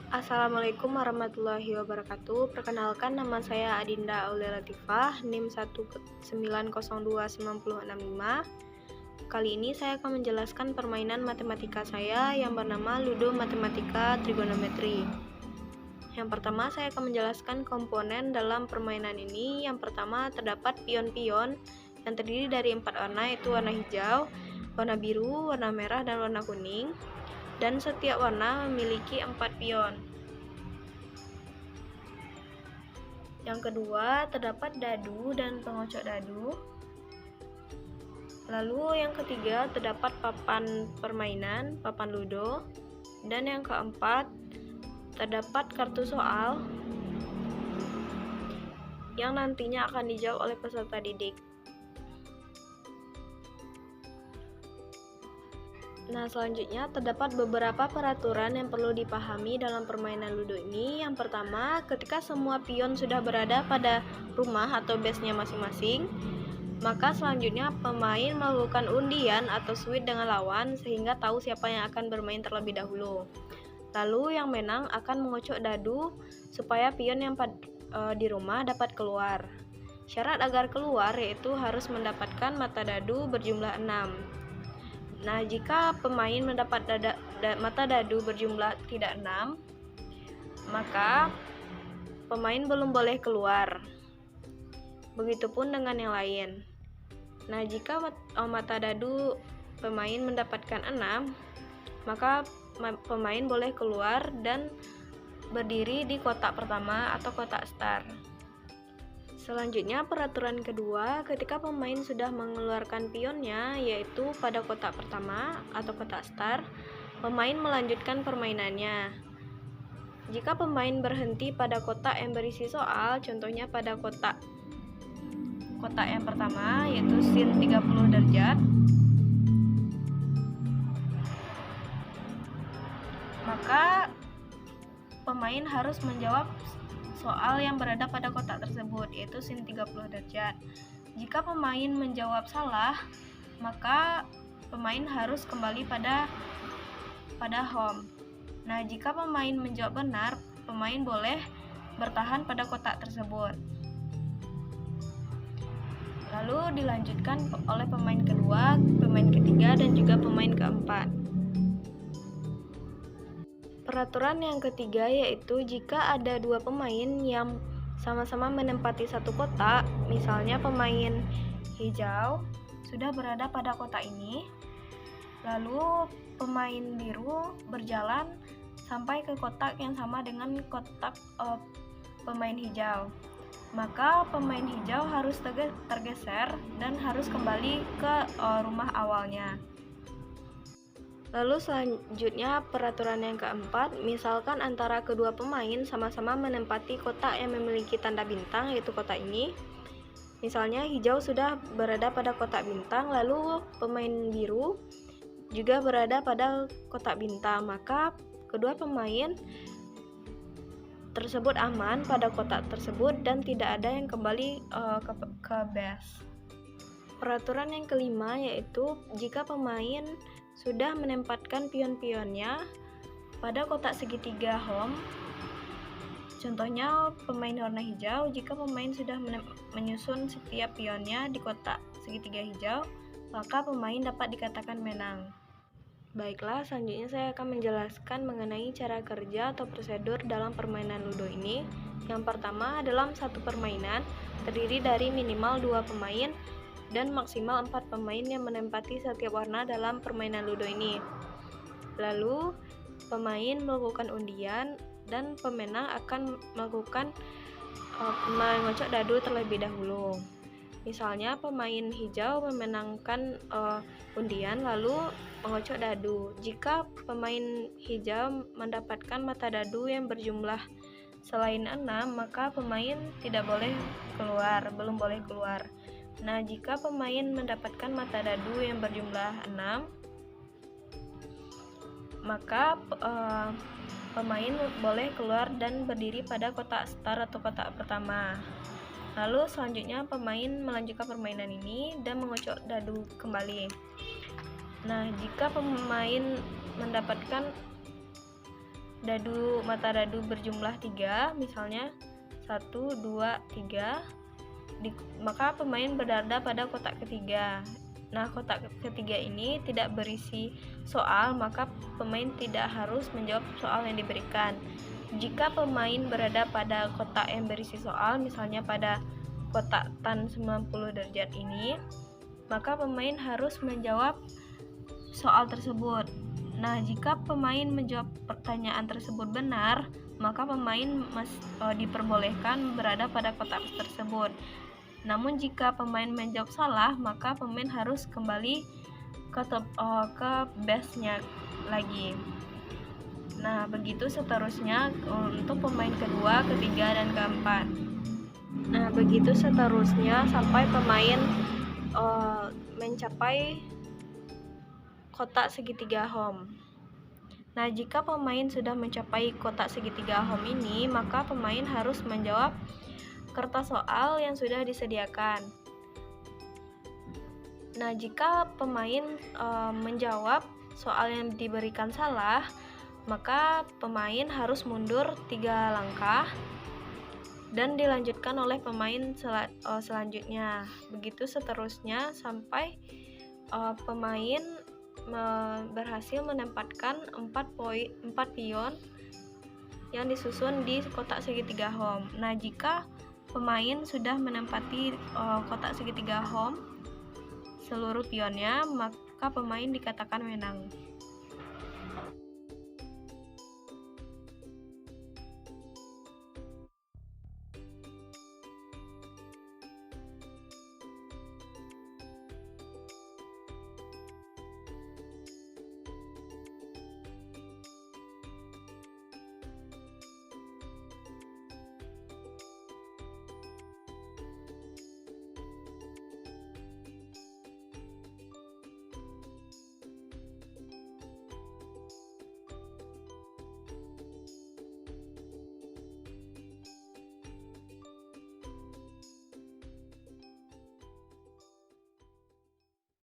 Assalamualaikum warahmatullahi wabarakatuh. Perkenalkan, nama saya Adinda Aulia Latifah, NIM 1902965. Kali ini saya akan menjelaskan permainan matematika saya yang bernama Ludo Matematika Trigonometri. Yang pertama, saya akan menjelaskan komponen dalam permainan ini. Yang pertama, terdapat pion-pion yang terdiri dari 4 warna, yaitu warna hijau, warna biru, warna merah, dan warna kuning. Dan setiap warna memiliki 4 pion. Yang kedua, terdapat dadu dan pengocok dadu. Lalu yang ketiga, terdapat papan permainan, papan ludo. Dan yang keempat, terdapat kartu soal yang nantinya akan dijawab oleh peserta didik. Nah, selanjutnya terdapat beberapa peraturan yang perlu dipahami dalam permainan ludo ini. Yang pertama, ketika semua pion sudah berada pada rumah atau base-nya masing-masing, maka selanjutnya pemain melakukan undian atau sweet dengan lawan sehingga tahu siapa yang akan bermain terlebih dahulu. Lalu yang menang akan mengocok dadu supaya pion yang di rumah dapat keluar. Syarat agar keluar yaitu harus mendapatkan mata dadu berjumlah 6. Nah, jika pemain mendapat mata dadu berjumlah tidak 6, maka pemain belum boleh keluar. Begitupun dengan yang lain. Nah, jika mata dadu pemain mendapatkan 6, maka pemain boleh keluar dan berdiri di kotak pertama atau kotak start. Selanjutnya, peraturan kedua, ketika pemain sudah mengeluarkan pionnya, yaitu pada kotak pertama atau kotak start, pemain melanjutkan permainannya. Jika pemain berhenti pada kotak yang berisi soal, contohnya pada kotak yang pertama, yaitu sin 30 derajat, maka pemain harus menjawab soal yang berada pada kotak tersebut, yaitu sin 30 derajat. Jika pemain menjawab salah, maka pemain harus kembali pada home. Nah, jika pemain menjawab benar, pemain boleh bertahan pada kotak tersebut. Lalu dilanjutkan oleh pemain kedua, pemain ketiga, dan juga pemain keempat. Peraturan yang ketiga yaitu jika ada dua pemain yang sama-sama menempati satu kotak, misalnya pemain hijau sudah berada pada kotak ini, lalu pemain biru berjalan sampai ke kotak yang sama dengan kotak pemain hijau, maka pemain hijau harus tergeser dan harus kembali ke rumah awalnya. Lalu selanjutnya peraturan yang keempat, misalkan antara kedua pemain sama-sama menempati kotak yang memiliki tanda bintang, yaitu kotak ini. Misalnya hijau sudah berada pada kotak bintang, lalu pemain biru juga berada pada kotak bintang, maka kedua pemain tersebut aman pada kotak tersebut dan tidak ada yang kembali ke base. Peraturan yang kelima yaitu jika pemain sudah menempatkan pion-pionnya pada kotak segitiga home, contohnya pemain warna hijau, jika pemain sudah menyusun setiap pionnya di kotak segitiga hijau, maka pemain dapat dikatakan menang. Baiklah, selanjutnya saya akan menjelaskan mengenai cara kerja atau prosedur dalam permainan ludo ini. Yang pertama, dalam satu permainan terdiri dari minimal 2 pemain dan maksimal 4 pemain yang menempati setiap warna dalam permainan ludo ini. Lalu, pemain melakukan undian dan pemenang akan melakukan mengocok dadu terlebih dahulu. Misalnya pemain hijau memenangkan undian lalu mengocok dadu. Jika pemain hijau mendapatkan mata dadu yang berjumlah selain 6, maka pemain tidak boleh keluar, belum boleh keluar. Nah, jika pemain mendapatkan mata dadu yang berjumlah 6, maka pemain boleh keluar dan berdiri pada kotak start atau kotak pertama. Lalu selanjutnya pemain melanjutkan permainan ini dan mengocok dadu kembali. Nah, jika pemain mendapatkan mata dadu berjumlah 3, misalnya 1, 2, 3, maka pemain berada pada kotak ketiga. Nah, kotak ketiga ini tidak berisi soal, maka pemain tidak harus menjawab soal yang diberikan. Jika pemain berada pada kotak yang berisi soal, misalnya pada kotak tan 90 derajat ini, maka pemain harus menjawab soal tersebut. Nah, jika pemain menjawab pertanyaan tersebut benar, maka pemain diperbolehkan berada pada kotak tersebut. Namun jika pemain menjawab salah, maka pemain harus kembali ke base-nya lagi. Nah, begitu seterusnya untuk pemain kedua, ketiga, dan keempat. Nah, begitu seterusnya sampai pemain mencapai kotak segitiga home. Nah, jika pemain sudah mencapai kotak segitiga home ini, maka pemain harus menjawab kertas soal yang sudah disediakan. Nah, jika pemain menjawab soal yang diberikan salah, maka pemain harus mundur 3 langkah dan dilanjutkan oleh pemain selanjutnya. Begitu seterusnya sampai pemain berhasil menempatkan 4 pion yang disusun di kotak segitiga home. Nah, jika pemain sudah menempati kotak segitiga home seluruh pionnya, maka pemain dikatakan menang.